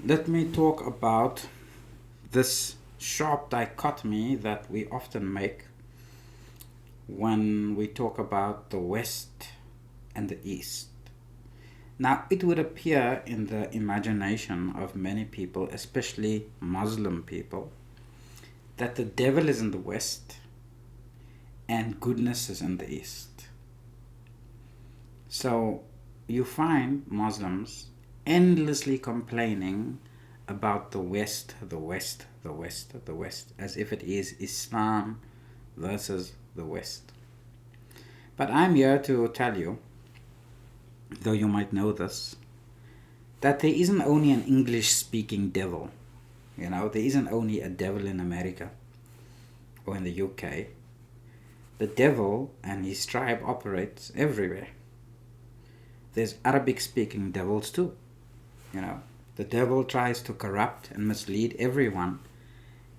Let me talk about this sharp dichotomy that we often make when we talk about the West and the East. Now, it would appear in the imagination of many people, especially Muslim people, that the devil is in the West and goodness is in the East. So you find Muslims endlessly complaining about the West, the West, the West, the West, as if it is Islam versus the West. But I'm here to tell you, though you might know this, that there isn't only an English speaking devil. There isn't only a devil in America or in the UK. The devil and his tribe operates everywhere. There's Arabic speaking devils too. The devil tries to corrupt and mislead everyone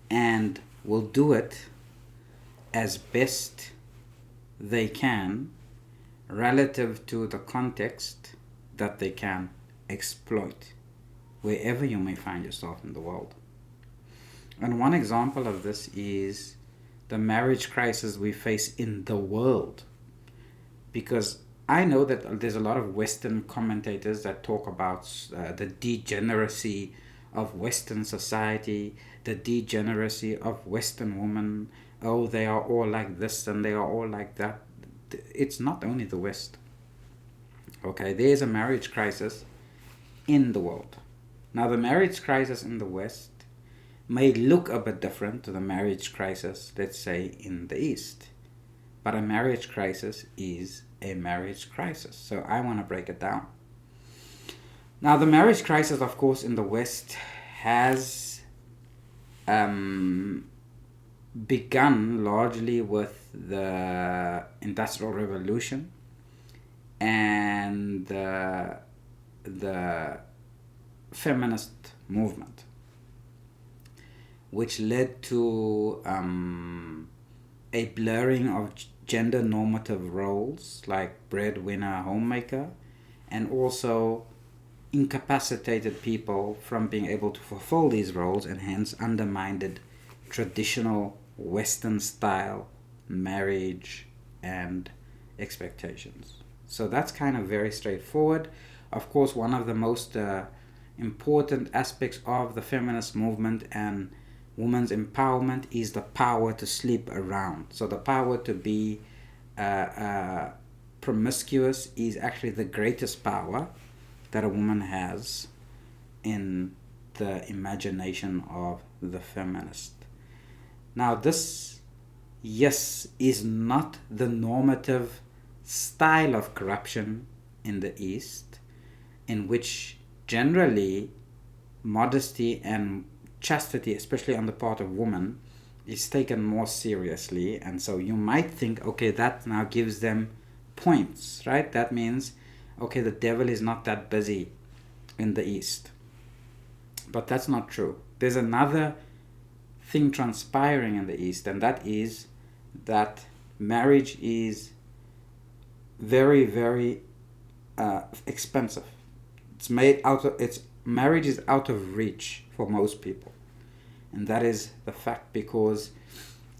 and will do it as best they can relative to the context that they can exploit wherever you may find yourself in the world. And one example of this is the marriage crisis we face in the world. Because I know that there's a lot of Western commentators that talk about the degeneracy of Western society, the degeneracy of Western women. Oh, they are all like this and they are all like that. It's not only the West. Okay, there's a marriage crisis in the world. Now, the marriage crisis in the West may look a bit different to the marriage crisis, let's say, in the East. But a marriage crisis is a marriage crisis. So I want to break it down. Now, the marriage crisis, of course, in the West has begun largely with the Industrial Revolution and the feminist movement, which led to a blurring of gender normative roles like breadwinner, homemaker, and also incapacitated people from being able to fulfill these roles and hence undermined traditional Western style marriage and expectations. So that's kind of very straightforward. Of course, one of the most important aspects of the feminist movement and women's empowerment is the power to sleep around. So the power to be promiscuous is actually the greatest power that a woman has in the imagination of the feminist. Now this, yes, is not the normative style of corruption in the East, in which generally modesty and chastity, especially on the part of women, is taken more seriously. And so you might think, okay, that now gives them points, right? That means, okay, the devil is not that busy in the East. But that's not true. There's another thing transpiring in the East, and that is that marriage is very, very expensive. Marriage is out of reach for most people. And that is the fact, because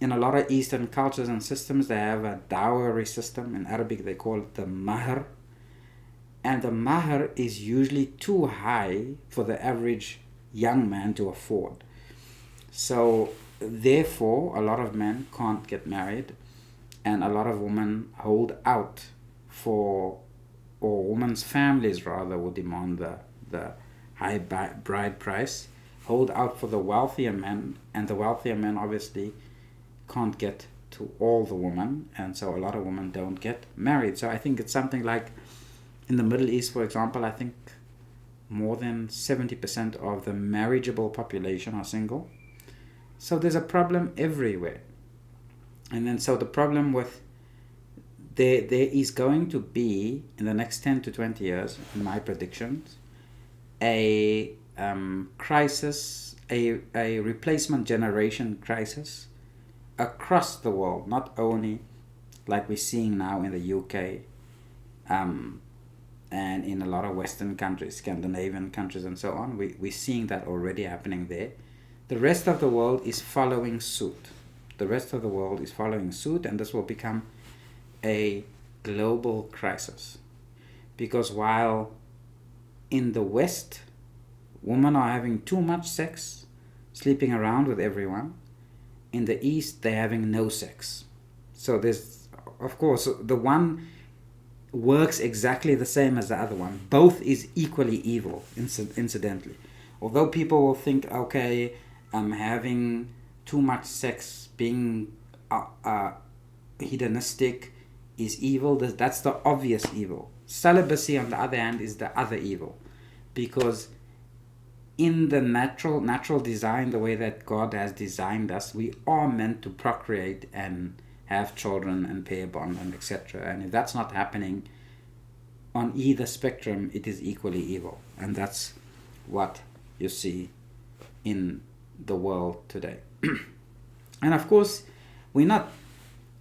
in a lot of Eastern cultures and systems, they have a dowry system. In Arabic, they call it the mahr. And the mahr is usually too high for the average young man to afford. So, therefore, a lot of men can't get married, and a lot of women hold out or women's families rather would demand the high bride price, hold out for the wealthier men, and the wealthier men obviously can't get to all the women, and so a lot of women don't get married. So I think it's something like, in the Middle East, for example, I think more than 70% of the marriageable population are single. So there's a problem everywhere. And then so the problem with there is going to be, in the next 10 to 20 years, in my predictions, a crisis, a replacement generation crisis across the world, not only like we're seeing now in the UK, and in a lot of Western countries, Scandinavian countries, and so on. We're seeing that already happening there. The rest of the world is following suit. The rest of the world is following suit, and this will become a global crisis. Because while in the West, women are having too much sex, sleeping around with everyone, in the East, they're having no sex. So there's, of course, the one works exactly the same as the other one. Both is equally evil, incidentally. Although people will think, okay, having too much sex, being hedonistic is evil. That's the obvious evil. Celibacy, on the other hand, is the other evil. Because in the natural design, the way that God has designed us, we are meant to procreate and have children and pair bond and etc. And if that's not happening on either spectrum, it is equally evil. And that's what you see in the world today. And of course, we're not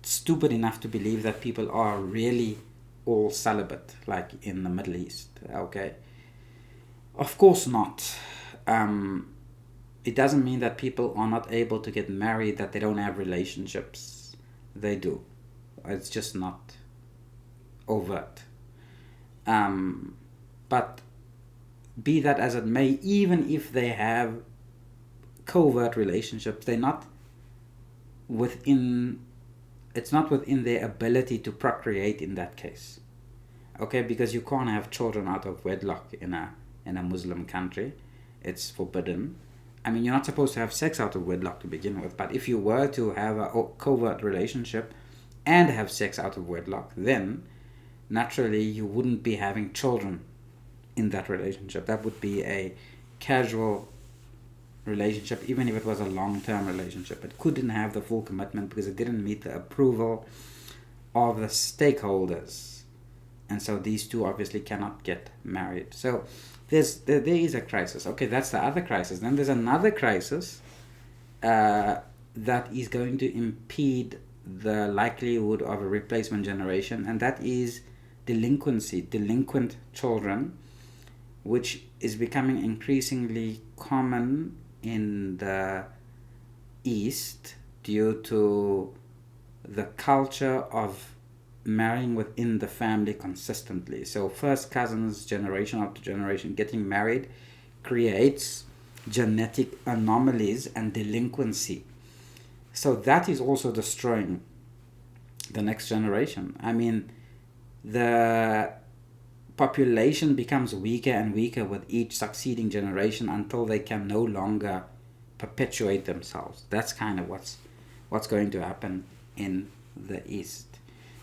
stupid enough to believe that people are really all celibate, like in the Middle East, okay? Of course not. It doesn't mean that people are not able to get married, that they don't have relationships. They do. It's just not overt. But be that as it may, even if they have covert relationships, they're not within, it's not within their ability to procreate in that case. Okay, because you can't have children out of wedlock in a Muslim country. It's forbidden. I mean, you're not supposed to have sex out of wedlock to begin with, but if you were to have a covert relationship and have sex out of wedlock, then naturally you wouldn't be having children in that relationship. That would be a casual relationship, even if it was a long-term relationship. It couldn't have the full commitment because it didn't meet the approval of the stakeholders. And so these two obviously cannot get married. So there is a crisis. Okay, that's the other crisis. Then there's another crisis that is going to impede the likelihood of a replacement generation, and that is delinquency, delinquent children, which is becoming increasingly common in the East due to the culture of marrying within the family consistently. So first cousins, generation after generation, getting married creates genetic anomalies and delinquency. So that is also destroying the next generation. I mean, the population becomes weaker and weaker with each succeeding generation until they can no longer perpetuate themselves. That's kind of what's going to happen in the East.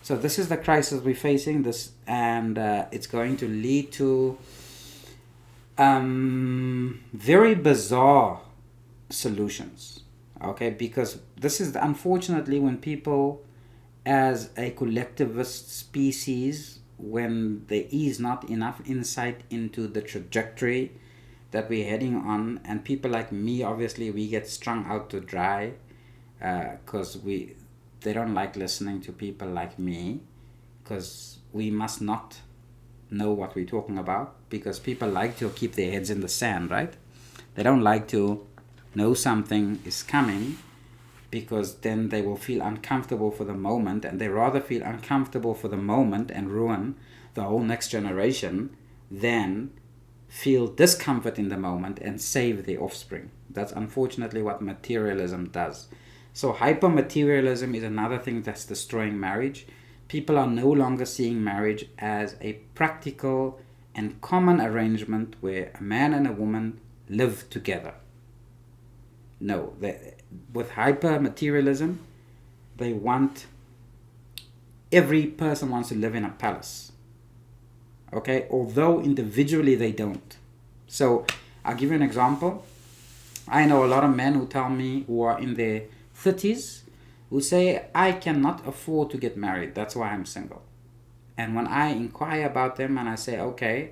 So this is the crisis we're facing, and it's going to lead to very bizarre solutions. Okay, because this is unfortunately when people, as a collectivist species, when there is not enough insight into the trajectory that we're heading on, and people like me, obviously, we get strung out to dry because they don't like listening to people like me, because we must not know what we're talking about, because people like to keep their heads in the sand, right? They don't like to know something is coming, because then they will feel uncomfortable for the moment, and they rather feel uncomfortable for the moment and ruin the whole next generation than feel discomfort in the moment and save the offspring. That's unfortunately what materialism does. So hyper-materialism is another thing that's destroying marriage. People are no longer seeing marriage as a practical and common arrangement where a man and a woman live together. No, with hyper-materialism, every person wants to live in a palace. Okay, although individually they don't. So I'll give you an example. I know a lot of men who tell me, who are in their 30s, who say, I cannot afford to get married, that's why I'm single. And when I inquire about them and I say, okay,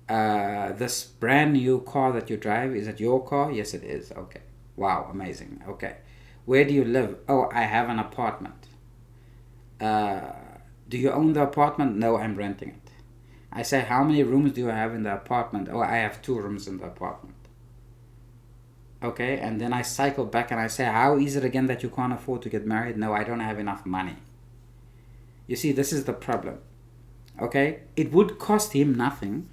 this brand new car that you drive, is it your car? Yes, it is. Okay. Wow, amazing. Okay. Where do you live? Oh, I have an apartment. Do you own the apartment? No, I'm renting it. I say, how many rooms do you have in the apartment? Oh, I have 2 rooms in the apartment. Okay, and then I cycle back and I say, how is it again that you can't afford to get married? No, I don't have enough money. You see, this is the problem. Okay, it would cost him nothing.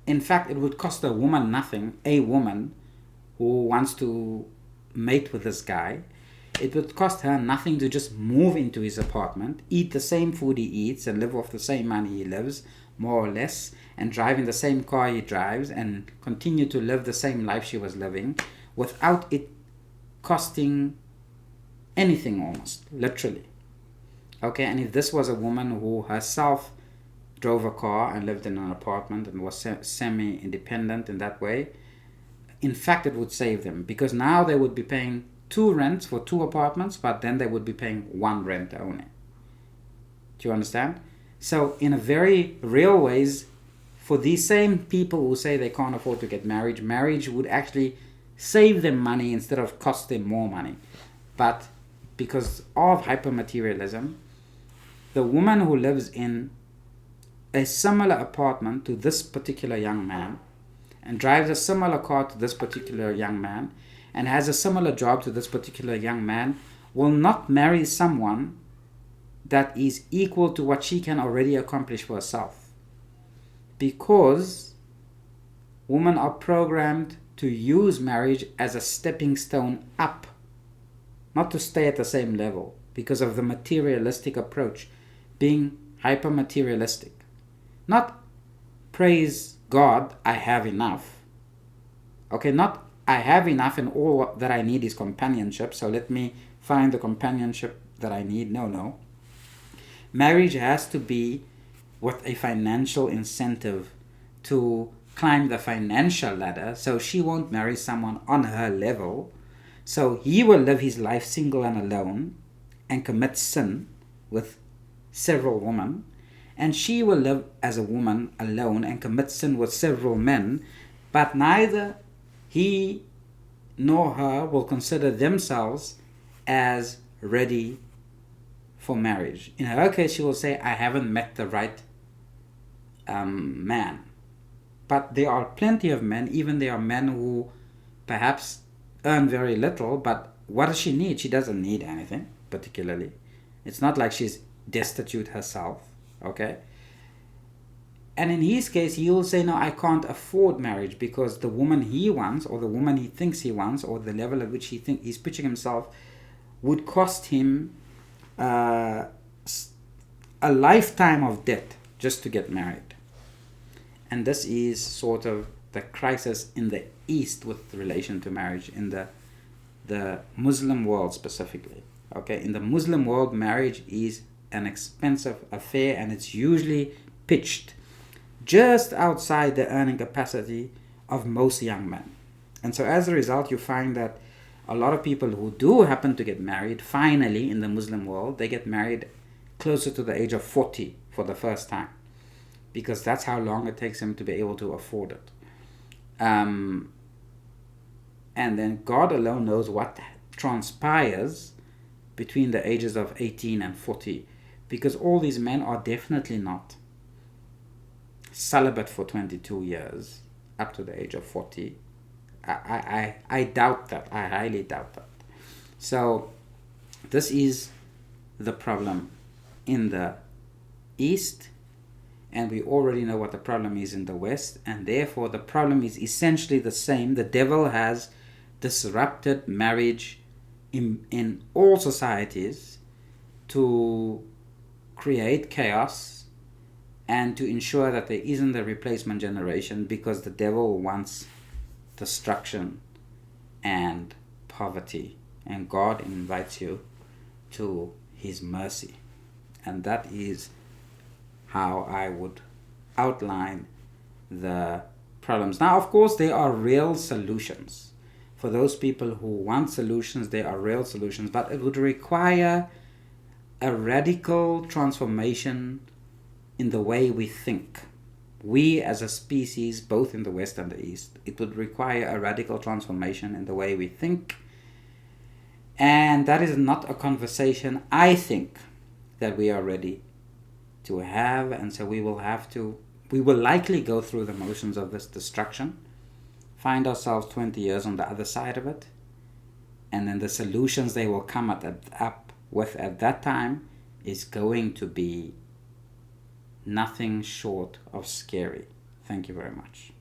In fact, it would cost a woman nothing, a woman who wants to mate with this guy. It would cost her nothing to just move into his apartment, eat the same food he eats, and live off the same money he lives, more or less, and drive in the same car he drives, and continue to live the same life she was living, without it costing anything almost, literally. Okay, and if this was a woman who herself drove a car and lived in an apartment and was semi-independent in that way, in fact, it would save them, because now they would be paying 2 rents for 2 apartments, but then they would be paying 1 rent only. Do you understand? So in a very real ways, for these same people who say they can't afford to get married, marriage would actually save them money instead of cost them more money. But because of hypermaterialism, the woman who lives in a similar apartment to this particular young man and drives a similar car to this particular young man and has a similar job to this particular young man will not marry someone that is equal to what she can already accomplish for herself, because women are programmed to use marriage as a stepping stone up, not to stay at the same level, because of the materialistic approach, being hyper materialistic. Not praise God, I have enough. Okay, not I have enough and all that I need is companionship, so let me find the companionship that I need. No. Marriage has to be with a financial incentive to climb the financial ladder, so she won't marry someone on her level. So he will live his life single and alone and commit sin with several women, and she will live as a woman alone and commit sin with several men, but neither he nor her will consider themselves as ready for marriage. In her case, she will say, I haven't met the right man. But there are plenty of men, even there are men who perhaps earn very little, but what does she need? She doesn't need anything particularly. It's not like she's destitute herself, okay? And in his case, he will say, no, I can't afford marriage, because the woman he wants, or the woman he thinks he wants, or the level at which he's pitching himself, would cost him a lifetime of debt just to get married. And this is sort of the crisis in the East with relation to marriage, in the Muslim world specifically. Okay, in the Muslim world, marriage is an expensive affair, and it's usually pitched just outside the earning capacity of most young men. And so as a result, you find that a lot of people who do happen to get married, finally in the Muslim world, they get married closer to the age of 40 for the first time, because that's how long it takes them to be able to afford it. And then God alone knows what transpires between the ages of 18 and 40, because all these men are definitely not celibate for 22 years up to the age of 40. I doubt that. I highly doubt that. So this is the problem in the East, and we already know what the problem is in the West, and therefore the problem is essentially the same. The devil has disrupted marriage in all societies to create chaos and to ensure that there isn't a replacement generation, because the devil wants destruction and poverty, and God invites you to his mercy. And that is how I would outline the problems. Now, of course, there are real solutions. For those people who want solutions, there are real solutions, but it would require a radical transformation in the way we think. We as a species, both in the West and the East, it would require a radical transformation in the way we think. And that is not a conversation I think that we are ready to have, and so we will likely go through the motions of this destruction, find ourselves 20 years on the other side of it, and then the solutions they will come up with at that time is going to be nothing short of scary. Thank you very much.